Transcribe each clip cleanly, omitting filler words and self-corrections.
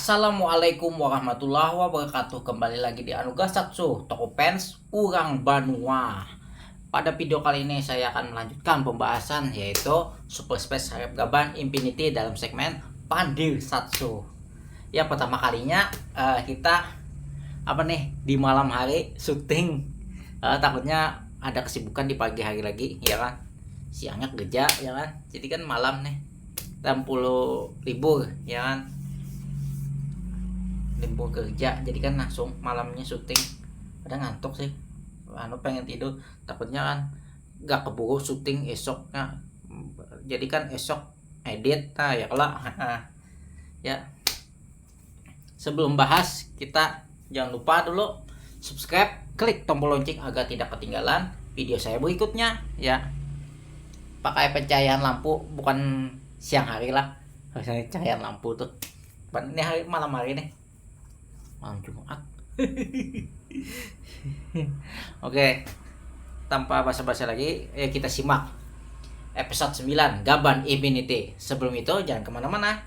Assalamualaikum warahmatullahi wabarakatuh. Kembali lagi di Anugerah Satsu, toko fans Urang Banua. Pada video kali ini saya akan melanjutkan pembahasan yaitu Super Space Harep Gaban Infinity dalam segmen Pandir Satsu. Ya, pertama kalinya kita di malam hari syuting. Takutnya ada kesibukan di pagi hari lagi, ya kan? Siangnya kerja, ya kan? Jadi kan malam nih 60 libur, ya kan? Libur kerja, jadi kan langsung malamnya syuting. Ada ngantuk sih, pengen tidur, takutnya kan gak keburu syuting esoknya, jadi kan esok edit. Nah ya kalau ya sebelum bahas, kita jangan lupa dulu subscribe, klik tombol lonceng agar tidak ketinggalan video saya berikutnya ya. Pakai pencahayaan lampu, bukan siang hari lah, harusnya cahayaan lampu tuh. Ini hari, malam hari nih, malam Jumat. Oke, tanpa basa-basi lagi, kita simak episode 9 Gaban Infinity. Sebelum itu jangan kemana-mana,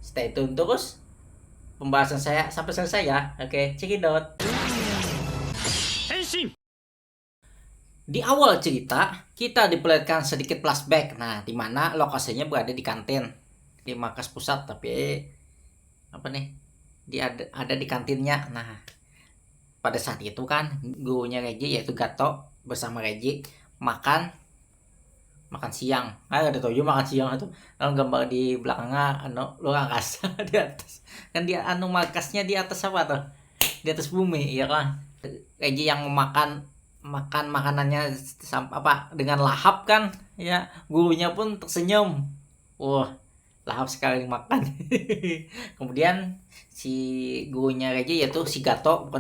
stay tune terus pembahasan saya sampai selesai ya. Oke, cekidot. Di awal cerita kita diperlihatkan sedikit flashback. Nah, di mana lokasinya berada di kantin di markas pusat, tapi dia ada di kantinnya. Nah, pada saat itu kan gurunya Reggie yaitu Gato bersama Reggie makan siang. Ada tujuh makan siang itu. Gambar di belakangnya luar angkasa di atas. Kan dia markasnya di atas apa tuh? Di atas bumi, ya kan? Reggie yang makan makanannya dengan lahap kan, ya. Gurunya pun tersenyum. Wah, lahap sekali makan. Kemudian si gurunya Reggie yaitu si Gatot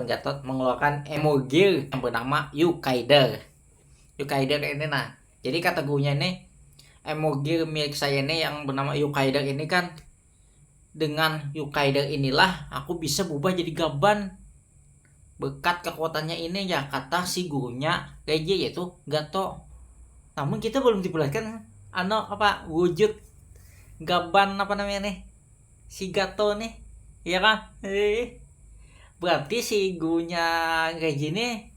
mengeluarkan emoji yang bernama Yukaider ini. Nah, jadi kata gurunya ini, emoji milik saya ini yang bernama Yukaider ini kan, dengan Yukaider inilah aku bisa berubah jadi gaban berkat kekuatannya ini ya, kata si gurunya Reggie yaitu Gatot. Namun kita belum diperlihatkan wujud gaban si Gatot nih, ya kan? Berarti si gurunya Reggie ini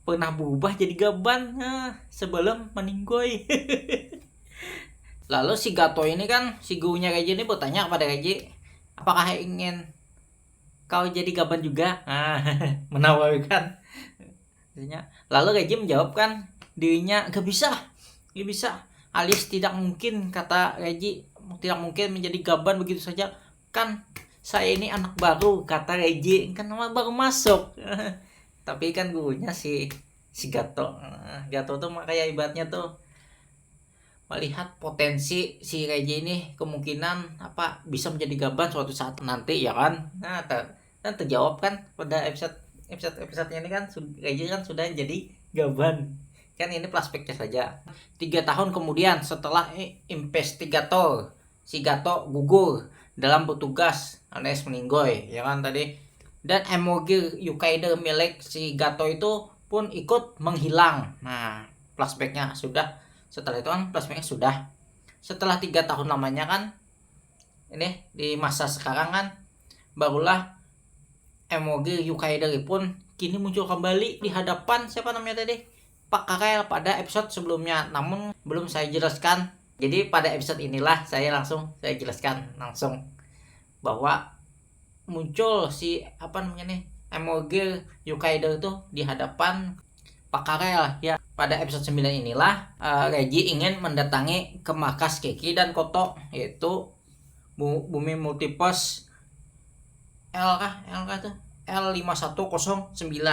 pernah berubah jadi gaban sebelum meninggoy. Lalu si Gatot ini kan, si gurunya Reggie ini bertanya kepada Reggie, apakah ingin kau jadi gaban juga? Menawarkan. Lalu Reggie menjawab kan, dirinya gak bisa, alias tidak mungkin, kata Reggie. Tidak mungkin menjadi gaban begitu saja, kan saya ini anak baru, kata Reggie, kan baru masuk. Tapi kan gurunya si Gatot tuh kayak ibaratnya tuh melihat potensi si Reggie ini, kemungkinan bisa menjadi gaban suatu saat nanti, ya kan? Nah, terjawab kan pada episode ini kan, Reggie kan sudah jadi gaban. Kan ini flashbacknya saja. 3 tahun kemudian setelah investigator si Gatot gugur dalam bertugas alias meninggoy, ya kan tadi. Dan emoji Yukaider milik si Gatot itu pun ikut menghilang. Nah, flashbacknya sudah. Setelah itu kan flashbacknya sudah. Setelah 3 tahun lamanya kan, ini di masa sekarang kan, barulah emoji Yukaider pun kini muncul kembali di hadapan siapa namanya tadi? Pak Karel pada episode sebelumnya. Namun belum saya jelaskan. Jadi pada episode inilah saya jelaskan langsung bahwa muncul si emoji Yukaider itu di hadapan Pak Karel ya. Pada episode 9 inilah Reggie ingin mendatangi ke markas Kiki dan Koto, yaitu Bumi Multiverse L5109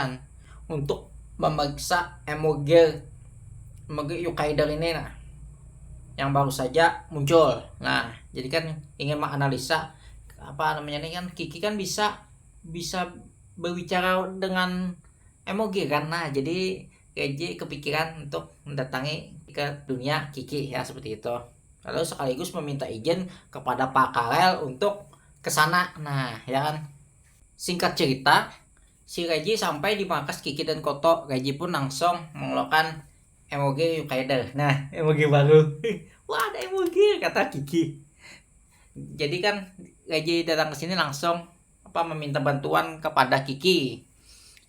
untuk memeriksa emoji Yukaider ini yang baru saja muncul. Nah, jadi kan ingin menganalisa kan Kiki kan bisa berbicara dengan emoji kan. Nah, jadi Reggie kepikiran untuk mendatangi ke dunia Kiki ya, seperti itu. Lalu sekaligus meminta izin kepada Pak Karel untuk kesana. Nah, ya kan. Singkat cerita, si Reggie sampai di markas Kiki dan Koto. Reggie pun langsung mengeluarkan emoji Yukaider. Nah, emoji baru. Wah, ada emoji, kata Kiki. Jadi kan Reggie datang ke sini langsung meminta bantuan kepada Kiki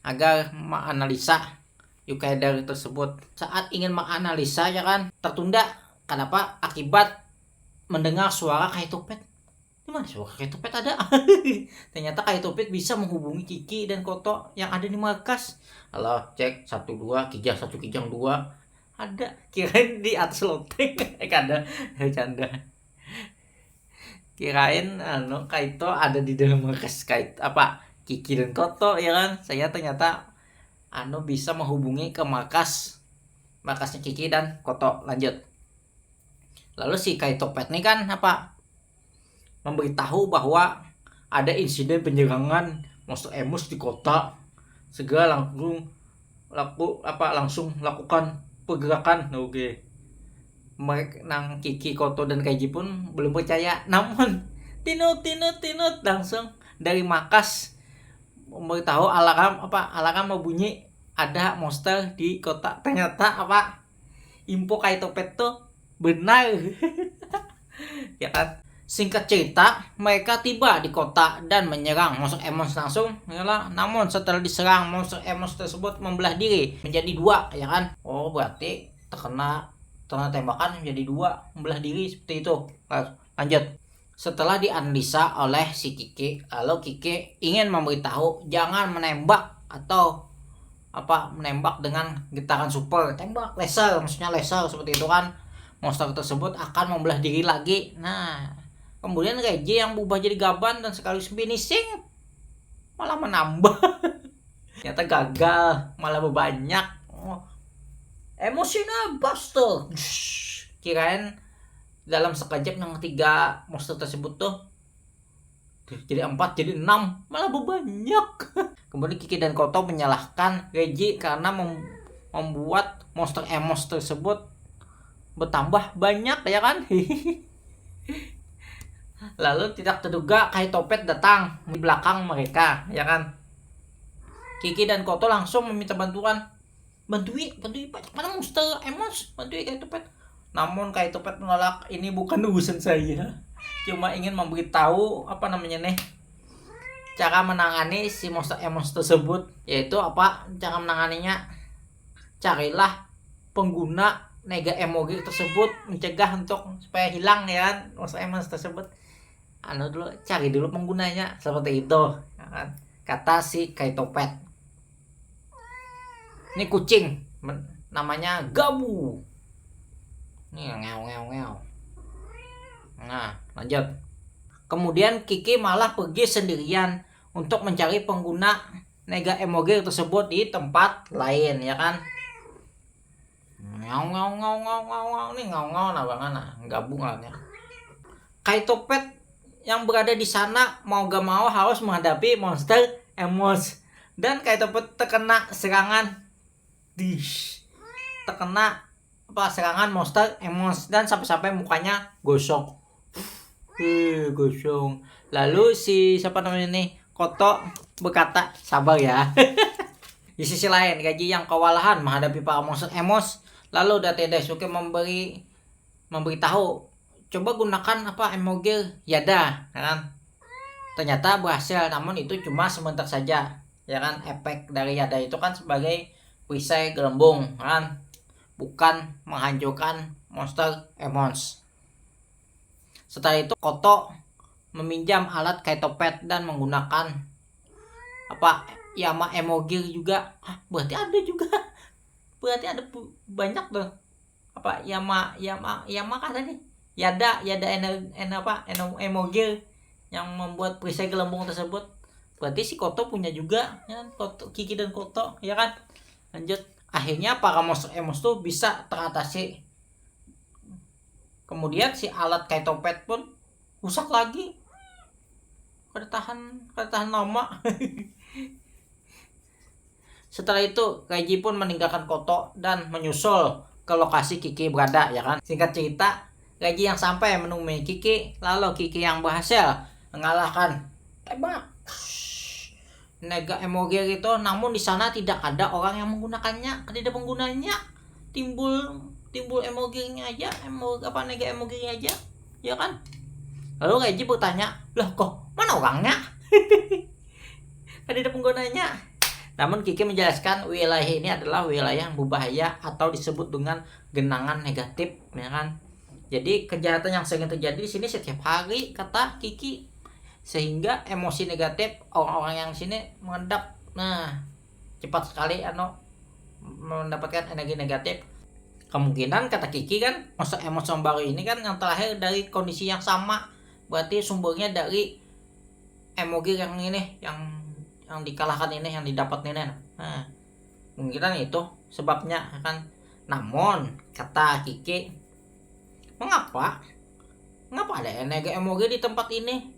agar menganalisa Yukaider tersebut. Saat ingin menganalisa ya kan, tertunda. Kenapa? Akibat mendengar suara Kaitopet. Gimana suara Kaitopet ada? Ternyata Kaitopet bisa menghubungi Kiki dan Koto yang ada di markas. Halo, cek 12 kijang 1 kijang 2. Ada. Kirain di atas loteng. Ada canda. Kirain Kaito ada di dalam markas Kiki dan Koto ya kan. Saya ternyata bisa menghubungi ke markasnya Kiki dan Koto. Lanjut. Lalu si Kaitopet nih kan memberitahu bahwa ada insiden penyerangan monster Emos di kota. Segera langsung lakukan pergerakan. Oke. Mereka Kiki, Koto dan Kaiji pun belum percaya. Namun tinut langsung dari markas memberitahu alarm mau bunyi, ada monster di kota. Ternyata info Kaitopet tuh benar. Ya kan. Singkat cerita, mereka tiba di kota dan menyerang monster Emos langsung. Namun setelah diserang, monster Emos tersebut membelah diri menjadi 2 ya kan. Oh, berarti terkena tembakan menjadi 2, membelah diri seperti itu. Lanjut. Setelah dianalisa oleh si Kiki, lalu Kiki ingin memberitahu jangan menembak atau menembak dengan getaran super, tembak laser, maksudnya laser seperti itu kan. Monster tersebut akan membelah diri lagi. Nah, kemudian Reiji yang berubah jadi gaban dan sekaligus finishing malah menambah. Ternyata gagal, malah berbanyak. Emotional Buster. Kirain dalam sekejap yang 3 monster tersebut tuh jadi 4, jadi 6, malah berbanyak. Kemudian Kiki dan Koto menyalahkan Reiji karena membuat monster Emos tersebut bertambah banyak ya kan. Lalu tidak terduga Kaitopet datang di belakang mereka ya kan. Kiki dan Koto langsung meminta bantuan. Bantuin mana monster Emos, bantuin Kaitopet. Namun Kaitopet menolak, ini bukan urusan saya. Cuma ingin memberitahu cara menangani si monster Emos tersebut, yaitu cara menanganinya. Carilah pengguna Nega Emogi tersebut, mencegah supaya hilang ya kan monster Emos tersebut. Cari dulu penggunanya, seperti itu ya kan? Kata si Kaitopet. Ini kucing namanya Gabu. Ini ngeo. Nah, lanjut. Kemudian Kiki malah pergi sendirian untuk mencari pengguna Nega Emogi tersebut di tempat lain ya kan. Ngau nih gabung lah ya. Kaitopet yang berada di sana mau gak mau harus menghadapi monster Emos, dan Kaitopet terkena serangan serangan monster Emos dan sampai mukanya gosong. Lalu si Koto berkata sabar ya. Di sisi lain, Kaiji yang kewalahan menghadapi para monster Emos. Lalu Daisuke memberitahu, coba gunakan Emogear Yada kan. Ternyata berhasil, namun itu cuma sebentar saja ya kan. Efek dari Yada itu kan sebagai perisai gelembung kan, bukan menghancurkan monster Emos. Setelah itu Koto meminjam alat Kaitopet dan menggunakan Yama Emogear juga. Berarti ada banyak tuh. Yama kan tadi. Yada Emogear yang membuat perisai gelembung tersebut. Berarti si Koto punya juga ya kan? Kiki dan Koto ya kan. Lanjut. Akhirnya para monster Emos tuh bisa teratasi. Kemudian si alat Kaitopet pun rusak lagi. Kada tahan lama. Setelah itu Kaiji pun meninggalkan Koto dan menyusul ke lokasi Kiki berada ya kan. Singkat cerita, Kaiji yang sampai menemui Kiki, lalu Kiki yang berhasil mengalahkan Nega Emogear itu. Namun di sana tidak ada orang yang menggunakannya, tidak penggunanya. Timbul Emogearnya aja, Nega Emogearnya aja ya kan. Lalu Kaiji bertanya, lah kok mana orangnya? kan tidak penggunanya. Namun Kiki menjelaskan wilayah ini adalah wilayah yang berbahaya atau disebut dengan genangan negatif, ya kan. Jadi kejahatan yang sering terjadi di sini setiap hari, kata Kiki, sehingga emosi negatif orang-orang yang sini mengendap. Nah, cepat sekali mendapatkan energi negatif. Kemungkinan, kata Kiki, kan monster emosi yang baru ini kan yang terlahir dari kondisi yang sama, berarti sumbernya dari emogi yang ini, yang dikalahkan ini, yang didapat ini. Nah, mungkin itu sebabnya kan. Namun kata Kiki, mengapa ada energi emogi di tempat ini?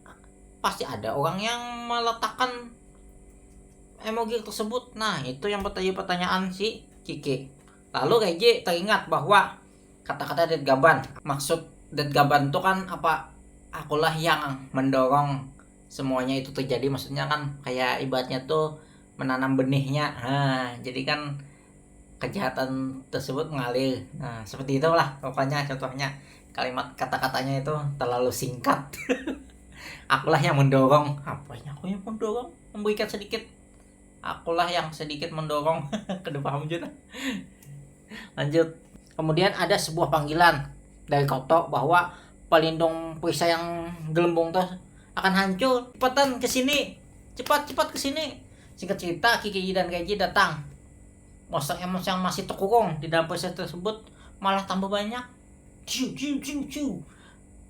Pasti ada orang yang meletakkan emogi tersebut. Nah, itu yang pertanyaan si Kiki. Lalu Reji teringat bahwa kata-kata Dead Gaban. Maksud Dead Gaban itu kan apa? Akulah yang mendorong semuanya itu terjadi. Maksudnya kan kayak ibaratnya tuh menanam benihnya. Nah, jadi kan kejahatan tersebut mengalir. Nah, seperti itulah pokoknya contohnya. Kalimat kata-katanya itu terlalu singkat. Akulah yang mendorong. Apanya aku yang mendorong? Memberikan sedikit. Akulah yang sedikit mendorong. Kedua paham juga. Lanjut. Kemudian ada sebuah panggilan dari Koto bahwa pelindung perisai yang gelembung tuh akan hancur. Cepetan ke sini. Cepat ke sini. Singkat cerita, Kiki dan Reji datang. Monster emosi yang masih terkurung di dalam perisai tersebut malah tambah banyak. Ciu.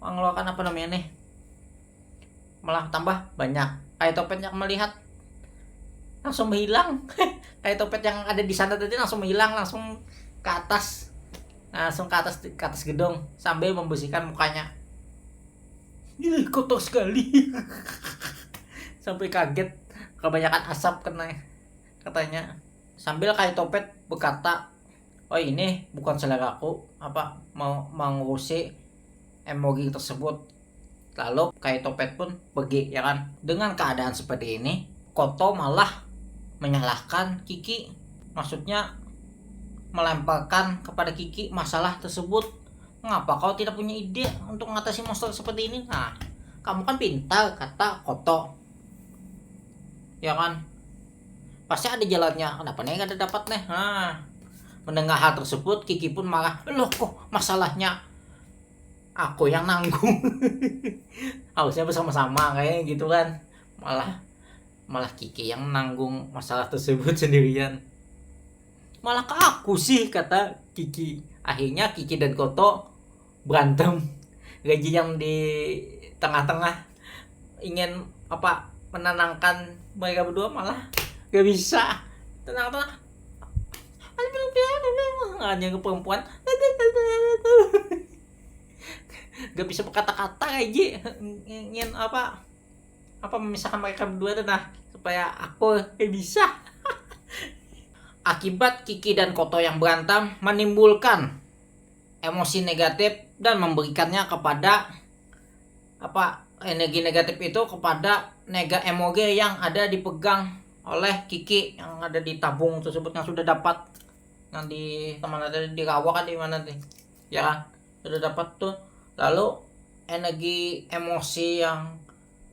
Mengeluarkan apa namanya nih? Malah tambah banyak. Kayak Topet yang melihat langsung menghilang. Kayak Topet yang ada di sana tadi langsung menghilang, langsung ke atas gedung sambil membersihkan mukanya. Ini kotor sekali. Sampai kaget, kebanyakan asap kena katanya. Sambil Kayak Topet berkata, oh ini bukan seleraku mau mengurusi emogi tersebut. Lalu Kayak Topet pun pergi, ya kan. Dengan keadaan seperti ini, Koto malah menyalahkan Kiki. Maksudnya melemparkan kepada Kiki masalah tersebut. Mengapa kau tidak punya ide untuk mengatasi monster seperti ini? Nah, kamu kan pintar, kata Koto, ya kan. Pasti ada jalannya. Kenapa nih gak ada dapat nih? Nah, mendengar hal tersebut, Kiki pun marah. Loh, kok masalahnya aku yang nanggung? Harusnya bersama-sama kayak gitu kan. Malah Kiki yang nanggung masalah tersebut sendirian. Malah ke aku sih, kata Kiki. Akhirnya Kiki dan Koto berantem. Reji yang di tengah-tengah ingin menenangkan mereka berdua malah gak bisa. Tenang-tenang. Hanya ke perempuan. Gak bisa berkata-kata Reji. Ingin memisahkan mereka berdua tuh, nah, supaya aku bisa. Akibat Kiki dan Koto yang berantem menimbulkan emosi negatif dan memberikannya kepada energi negatif itu kepada nega emoge yang ada dipegang oleh Kiki, yang ada di tabung tersebut yang sudah dapat, yang di kemana tadi, di rawa kan, di mana nih, ya kan, sudah dapat tuh. Lalu energi emosi yang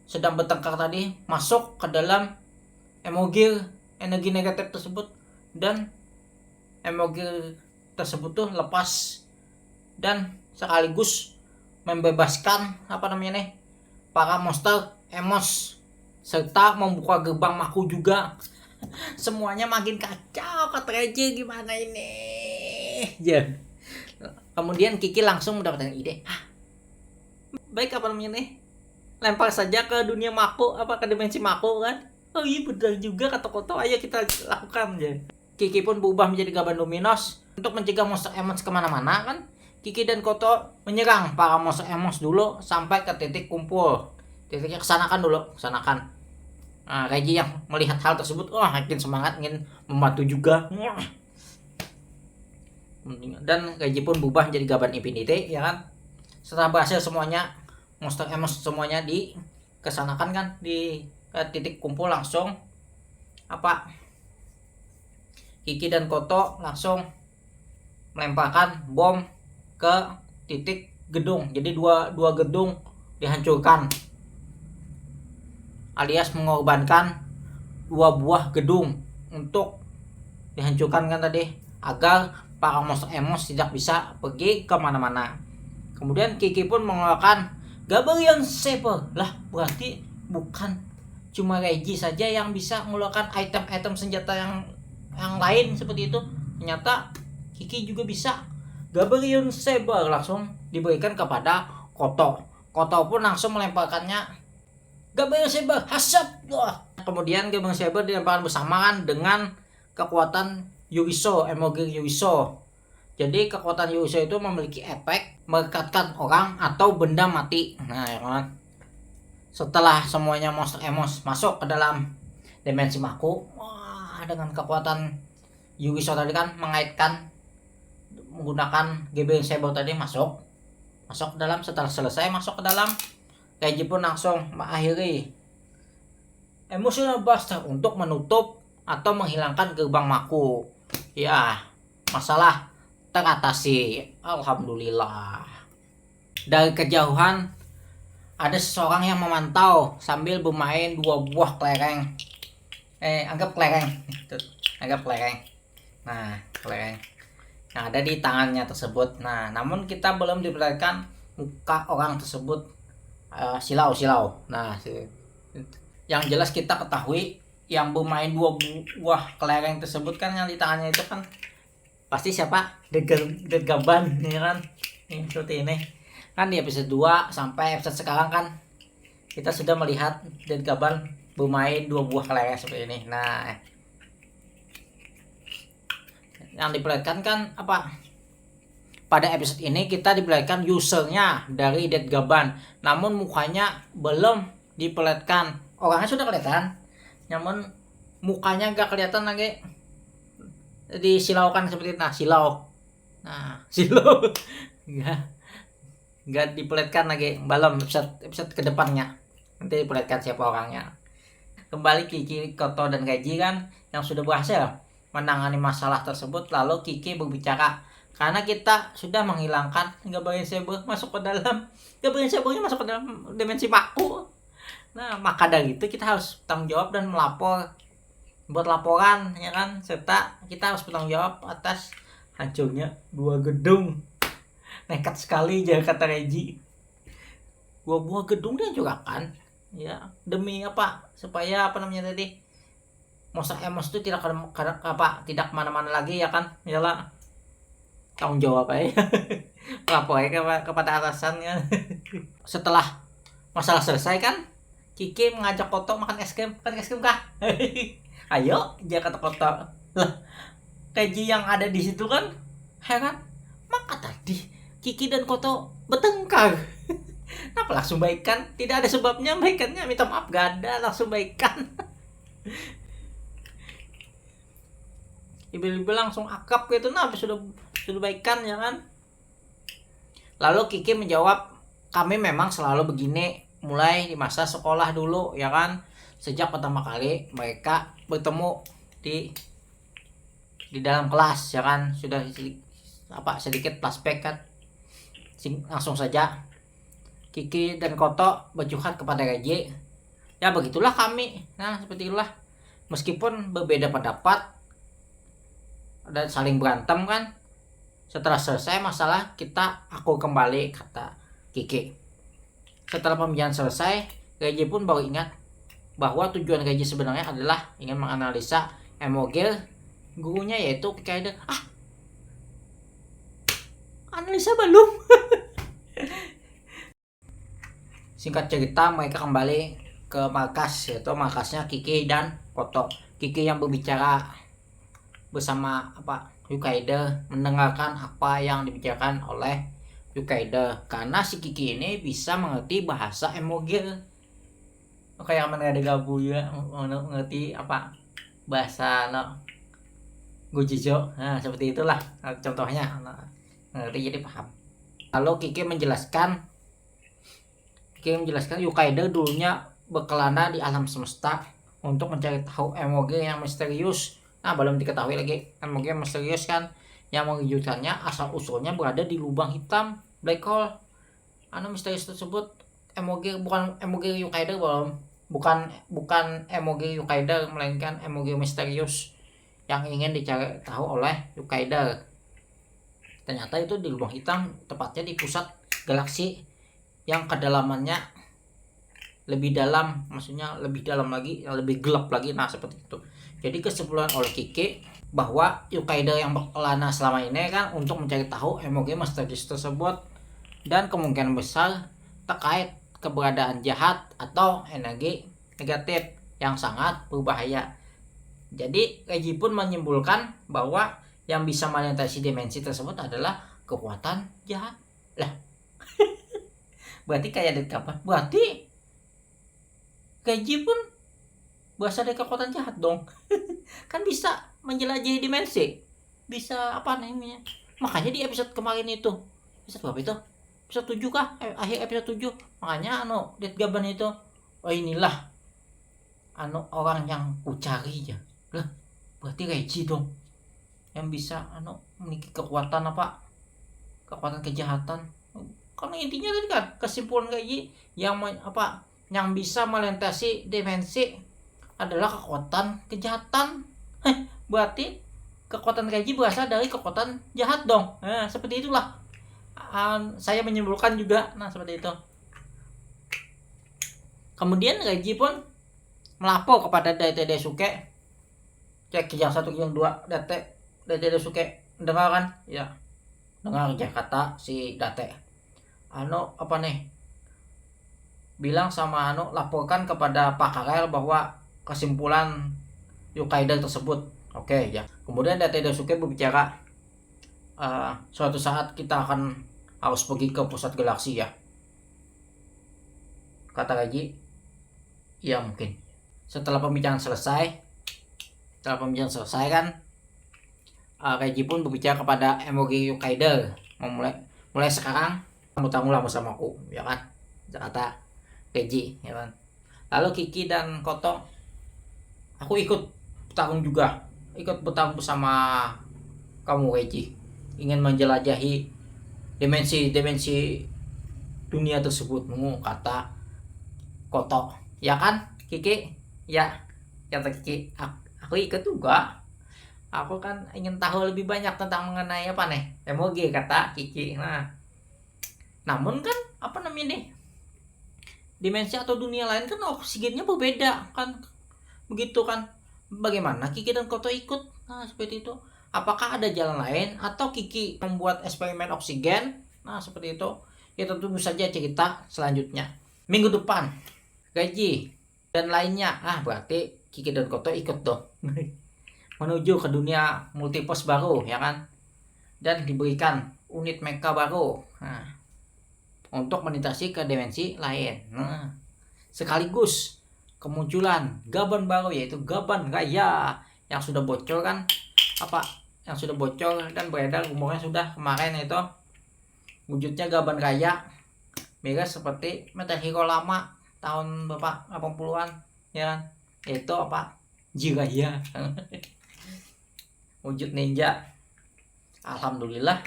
sedang bertengkar tadi masuk ke dalam emoge energi negatif tersebut, dan emogi tersebut tuh lepas dan sekaligus membebaskan para monster emos, serta membuka gerbang Maku juga. Semuanya makin kacau, kata Reji, gimana ini ya. Kemudian Kiki langsung mendapatkan ide. Baik, lempar saja ke dunia Maku, ke dimensi Maku kan. Oh iya, benar juga kata Koto, ayo kita lakukan ya. Kiki pun berubah menjadi Gaban Luminos untuk mencegah monster emos kemana-mana kan. Kiki dan Koto menyerang para monster emos dulu sampai ke titik kumpul. Titiknya kesanakan dulu. Nah, Reji yang melihat hal tersebut, makin semangat ingin membantu juga. Dan Reji pun berubah menjadi Gaban Infinity, ya kan. Setelah berhasil semuanya, monster emos semuanya kesanakan kan, di titik kumpul langsung Kiki dan Koto langsung melemparkan bom ke titik gedung. Jadi dua gedung dihancurkan, alias mengorbankan 2 buah gedung untuk dihancurkan kan tadi, agar para monster emos tidak bisa pergi kemana-mana. Kemudian Kiki pun mengeluarkan Gabriel Saber. Lah, berarti bukan cuma Reggie saja yang bisa mengeluarkan item-item senjata yang lain seperti itu. Ternyata Kiki juga bisa. Gabriel Saber langsung diberikan kepada Koto. Koto pun langsung melemparkannya. Gabriel Saber, hasap. Kemudian Gabriel Saber dilemparkan bersamaan dengan kekuatan Yuriso, Emogir Yuriso. Jadi kekuatan Yuriso itu memiliki efek merekatkan orang atau benda mati. Nah, ya kan. Setelah semuanya monster emos masuk ke dalam dimensi Maku, wah, dengan kekuatan Yuriso tadi kan mengaitkan menggunakan Gabriel Saber tadi masuk ke dalam. Setelah selesai masuk ke dalam, Keiji pun langsung mengakhiri Emotional Buster untuk menutup atau menghilangkan gerbang Maku. Ya, masalah teratasi, alhamdulillah. Dari kejauhan ada seseorang yang memantau sambil bermain 2 buah kelereng. Anggap kelereng. Nah, kelereng yang ada di tangannya tersebut. Nah, namun kita belum diperlihatkan muka orang tersebut. Silau. Nah, yang jelas kita ketahui yang bermain 2 buah kelereng tersebut kan yang di tangannya itu kan pasti siapa? Dead Gaban, ya kan? Ini seperti ini. Kan di episode 2 sampai episode sekarang kan kita sudah melihat Dead Gaban bermain 2 buah kelereng seperti ini. Nah, yang diperlihatkan kan apa? Pada episode ini kita diperlihatkan usernya dari Dead Gaban, namun mukanya belum diperlihatkan. Orangnya sudah kelihatan, namun mukanya nggak kelihatan lagi. Disilaukan seperti itu. Silau nggak diperlihatkan lagi. Belum episode kedepannya nanti diperlihatkan siapa orangnya. Kembali Kiki, Koto, dan Keiji kan yang sudah berhasil menangani masalah tersebut. Lalu Kiki berbicara, karena kita sudah menghilangkan Gabriel Saber masuk ke dalam dimensi Maku. Nah, maka dari itu kita harus tanggung jawab dan buat laporan, ya kan, serta kita harus bertanggung jawab atas hancurnya 2 gedung. Nekat sekali ya kata Reggie. 2 buah gedung dia juga kan, ya, demi apa? Supaya apa namanya tadi, monster emos itu tidak kemana-mana lagi, ya kan. Yalah, tanggung jawab aja. Lapor aja kepada atasan kan. Setelah masalah selesai kan, Kiki mengajak Koto makan es krim kah? Ayo, dia kata Koto. Lah, Keiji yang ada di situ kan heran, maka tadi Kiki dan Koto bertengkar. Kenapa langsung baikan? Tidak ada sebabnya baikannya, minta maaf gak ada, langsung baikan. Ibu-ibu langsung akrab gitu, nah sudah baikan, ya kan. Lalu Kiki menjawab, kami memang selalu begini mulai di masa sekolah dulu, ya kan. Sejak pertama kali mereka bertemu di dalam kelas, ya kan. Sudah sedikit flashback kan. Langsung saja Kiki dan Koto bercurhat kepada Reggie. Ya begitulah kami. Nah, seperti itulah. Meskipun berbeda pendapat dan saling berantem kan, setelah selesai masalah aku kembali, kata Kiki. Setelah pembicaraan selesai, Reggie pun baru ingat bahwa tujuan Reggie sebenarnya adalah ingin menganalisa Emogir gurunya, yaitu Kaido. Analisa belum. Singkat cerita, mereka kembali ke markas, yaitu markasnya Kiki dan Koto. Kiki yang berbicara bersama Yukaido, mendengarkan apa yang dibicarakan oleh Yukaido, karena si Kiki ini bisa mengerti bahasa Emogir. Kayak mana ada gabu ya, mengerti bahasa Gojijo. Nah, seperti itulah contohnya. Ngerti, jadi paham. Lalu Kiki menjelaskan Yukaido dulunya berkelana di alam semesta untuk mencari tahu Emogir yang misterius. Nah, belum diketahui lagi Emogir yang misterius kan. Yang mengejutkannya, asal usulnya berada di lubang hitam, black hole. Misterius tersebut bukan Emogir Yukaido bukan emoji Yukaider, melainkan emoji misterius yang ingin dicari tahu oleh Yukaider. Ternyata itu di lubang hitam, tepatnya di pusat galaksi yang kedalamannya lebih dalam, maksudnya lebih dalam lagi, lebih gelap lagi. Nah seperti itu. Jadi kesimpulan oleh Kiki bahwa Yukaider yang berkelana selama ini kan untuk mencari tahu emoji misterius tersebut, dan kemungkinan besar terkait keberadaan jahat atau energi negatif yang sangat berbahaya. Jadi Reiji pun menyimpulkan bahwa yang bisa melintasi dimensi tersebut adalah kekuatan jahat. Lah, berarti kayak dari kapan? Berarti Reiji pun berasal dari kekuatan jahat dong. Kan bisa menjelajahi dimensi. Bisa apa namanya? Makanya di episode kemarin itu, episode berapa itu? Episode 7 kah? Akhir episode 7. Makanya Dead Gaban itu, oh inilah orang yang kucari ya. Lah, berarti Reiji dong yang bisa memiliki kekuatan apa? Kekuatan kejahatan. Karena intinya tadi kan kesimpulan Reiji yang yang bisa melintasi dimensi adalah kekuatan kejahatan. Berarti kekuatan Reiji berasal dari kekuatan jahat dong. Nah, seperti itulah. Saya menyimpulkan juga. Nah, seperti itu. Kemudian Reiji pun melapor kepada Date Daisuke. Cek yang 1 yang 2 Date Daisuke dengar kan? Ya. Dengar aja kata si Date. Bilang sama laporkan kepada Pak Karel bahwa kesimpulan Yukaider tersebut. Oke ya. Kemudian Date Daisuke berbicara, suatu saat kita akan harus pergi ke pusat galaksi ya. Kata Reiji, ya mungkin. Setelah pembicaraan selesai kan, Reiji pun berbicara kepada emoji Yukaider, mulai sekarang kamu tangguhlah bersamaku, ya kan? Kata Reiji, ya kan? Lalu Kiki dan Koto, aku ikut bertarung bersama kamu Reiji, ingin menjelajahi dimensi dunia tersebut, kata Koto. Ya kan Kiki? Ya, kata Kiki, aku ikut juga. Aku kan ingin tahu lebih banyak tentang mengenai emoji, kata Kiki. Nah, namun kan dimensi atau dunia lain kan oksigennya berbeda kan, begitu kan? Bagaimana Kiki dan Koto ikut? Nah seperti itu. Apakah ada jalan lain atau Kiki membuat eksperimen oksigen? Nah seperti itu. Kita tunggu saja cerita selanjutnya minggu depan. Reiji dan lainnya, berarti Kiki dan Koto ikut dong menuju ke dunia multiverse baru, ya kan? Dan diberikan unit mecha baru, untuk melintasi ke dimensi lain. Sekaligus kemunculan Gaban baru, yaitu Gaban Raya yang sudah bocor kan? Yang sudah bocor dan beredar rumornya sudah kemarin itu wujudnya Gaban Raya mirip seperti Metal Hero lama tahun 80-an, ya kan? Itu Jiraiya. Wujud ninja. Alhamdulillah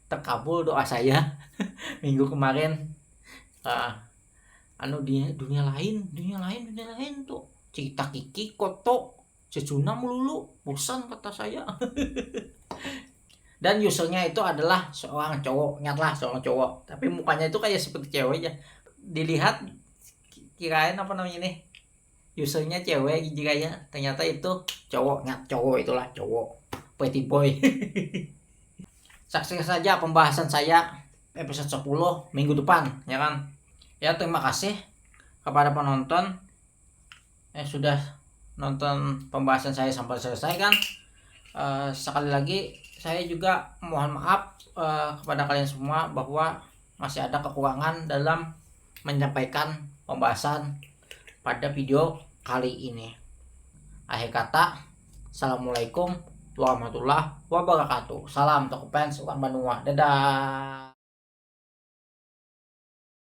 terkabul doa saya minggu kemarin. Dunia lain tuh cerita Kiki, Koto, Setsuna melulu, bosan kata saya. Dan usernya itu adalah seorang cowok, ingatlah seorang cowok, tapi mukanya itu kayak seperti cewek aja. Dilihat kirain usernya cewek Jiraiya, ternyata itu cowok. Cowok itulah cowok, pretty boy. Saksikan saja pembahasan saya episode 10 minggu depan, ya kan? Ya, terima kasih kepada penonton yang sudah nonton pembahasan saya sampai selesai kan. Sekali lagi saya juga mohon maaf kepada kalian semua bahwa masih ada kekurangan dalam menyampaikan pembahasan pada video kali ini. Akhir kata, assalamualaikum warahmatullahi wabarakatuh. Salam Tokupens Ukan Banua. Dadah.